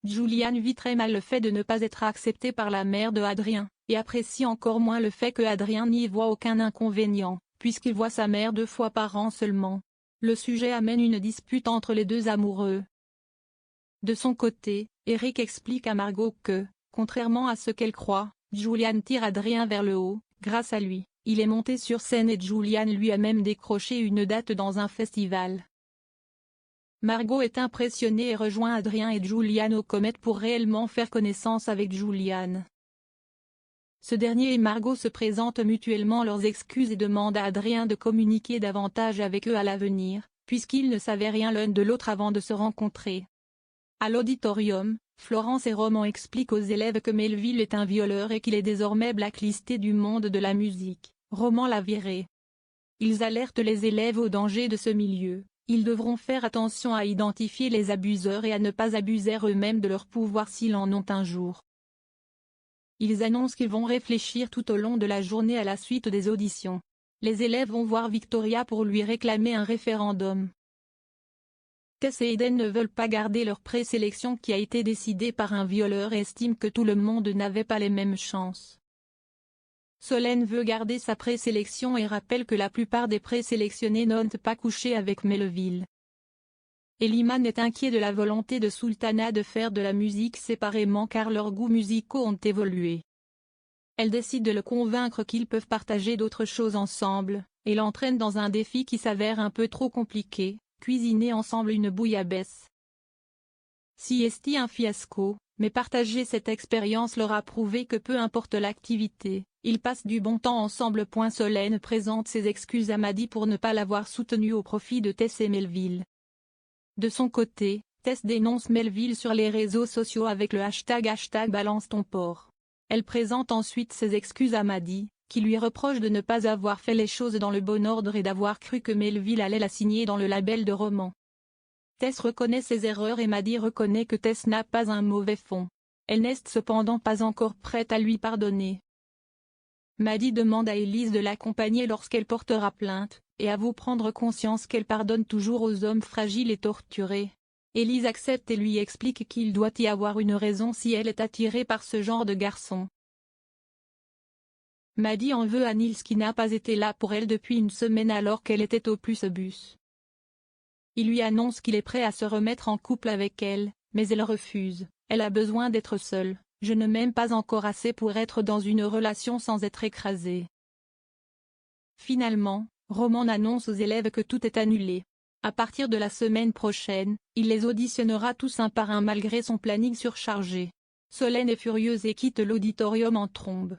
Juliane vit très mal le fait de ne pas être acceptée par la mère de Adrien, et apprécie encore moins le fait que Adrien n'y voit aucun inconvénient, puisqu'il voit sa mère 2 fois par an seulement. Le sujet amène une dispute entre les deux amoureux. De son côté, Eric explique à Margot que, contrairement à ce qu'elle croit, Juliane tire Adrien vers le haut. Grâce à lui, il est monté sur scène et Juliane lui a même décroché une date dans un festival. Margot est impressionnée et rejoint Adrien et Juliane au Comet pour réellement faire connaissance avec Juliane. Ce dernier et Margot se présentent mutuellement leurs excuses et demandent à Adrien de communiquer davantage avec eux à l'avenir, puisqu'ils ne savaient rien l'un de l'autre avant de se rencontrer. À l'auditorium, Florence et Roman expliquent aux élèves que Melville est un violeur et qu'il est désormais blacklisté du monde de la musique. Roman l'a viré. Ils alertent les élèves au danger de ce milieu. Ils devront faire attention à identifier les abuseurs et à ne pas abuser eux-mêmes de leur pouvoir s'ils en ont un jour. Ils annoncent qu'ils vont réfléchir tout au long de la journée à la suite des auditions. Les élèves vont voir Victoria pour lui réclamer un référendum. Tess et Eden ne veulent pas garder leur présélection qui a été décidée par un violeur et estiment que tout le monde n'avait pas les mêmes chances. Solène veut garder sa présélection et rappelle que la plupart des présélectionnés n'ont pas couché avec Melville. Eliman est inquiet de la volonté de Sultana de faire de la musique séparément car leurs goûts musicaux ont évolué. Elle décide de le convaincre qu'ils peuvent partager d'autres choses ensemble, et l'entraîne dans un défi qui s'avère un peu trop compliqué. Cuisiner ensemble une bouillabaisse. Si est un fiasco, mais partager cette expérience leur a prouvé que peu importe l'activité, ils passent du bon temps ensemble. Solène présente ses excuses à Maddy pour ne pas l'avoir soutenue au profit de Tess et Melville. De son côté, Tess dénonce Melville sur les réseaux sociaux avec le hashtag balance ton porc. Elle présente ensuite ses excuses à Maddy, qui lui reproche de ne pas avoir fait les choses dans le bon ordre et d'avoir cru que Melville allait la signer dans le label de Roman. Tess reconnaît ses erreurs et Maddy reconnaît que Tess n'a pas un mauvais fond. Elle n'est cependant pas encore prête à lui pardonner. Maddy demande à Élise de l'accompagner lorsqu'elle portera plainte, et avoue prendre conscience qu'elle pardonne toujours aux hommes fragiles et torturés. Élise accepte et lui explique qu'il doit y avoir une raison si elle est attirée par ce genre de garçon. Maddy en veut à Nils qui n'a pas été là pour elle depuis une semaine alors qu'elle était au plus bus. Il lui annonce qu'il est prêt à se remettre en couple avec elle, mais elle refuse. Elle a besoin d'être seule. Je ne m'aime pas encore assez pour être dans une relation sans être écrasée. Finalement, Roman annonce aux élèves que tout est annulé. À partir de la semaine prochaine, il les auditionnera tous un par un malgré son planning surchargé. Solène est furieuse et quitte l'auditorium en trombe.